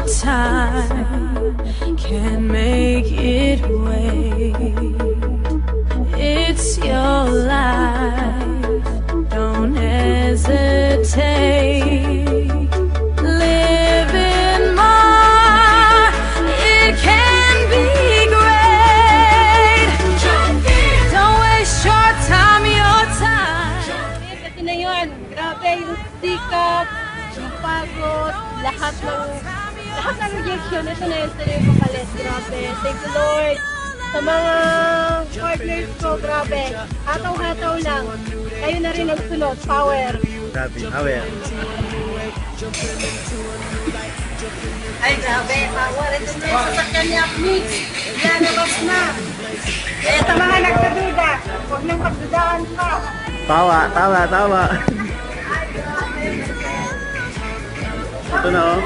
time can make it wait. It's your life, don't hesitate. Live in more, it can be great. Don't waste your time, your time. Kasi na yun, grabe yung sikap, yung pagod, lahat ng rejection, ito na yun sa yung kapalit. Grabe, thank you Lord. Sa mga partners ko, grabe, hataw-hataw lang. Kayo na rin ang sunod, power. Grabe, power. Ay, grabe, power. Ito na yung sasakyan niya, mix. Yan, nabas na. Eh, sa mga nagkaduda, huwag nang pagdudaan pa. Tawa. Ito na oh.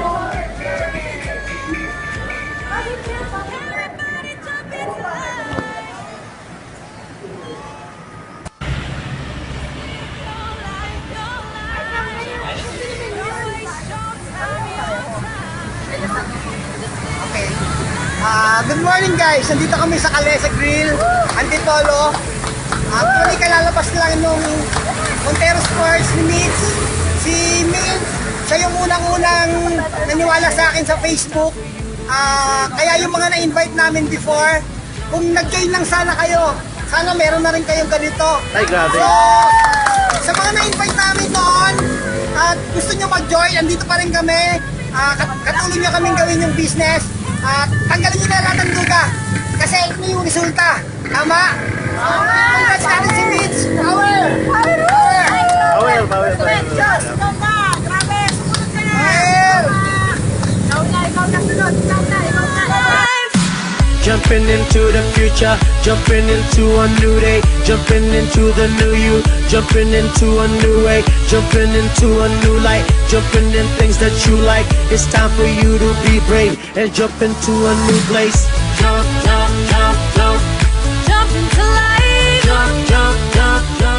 Good morning guys! Nandito kami sa Calesa Grill, Antipolo. Actually, kalalabas lang nung Montero Sports ni Mitch. Si Mitch, siya yung unang-unang naniwala sa akin sa Facebook. Kaya yung mga na-invite namin before, kung nag-join lang sana kayo, sana meron na rin kayong ganito. Ay, grabe. So, sa mga na-invite namin noon, at gusto nyo mag-join, andito pa rin kami. Katulong nyo kaming gawin yung business. Tanggalin nyo na lahat ng duga. Kasi ito yung resulta. Tama? Congrats natin si Mitch. Power! Power. Grabe, sumunod ka na. Power! Ikaw na sunod. Ikaw na. Jumping into the future, jumping into a new day, jumping into the new you, jumping into a new way, jumping into a new light, jumping in things that you like. It's time for you to be brave and jump into a new place. Jump, jump, jump, jump. Jump into life. Jump, jump, jump, jump.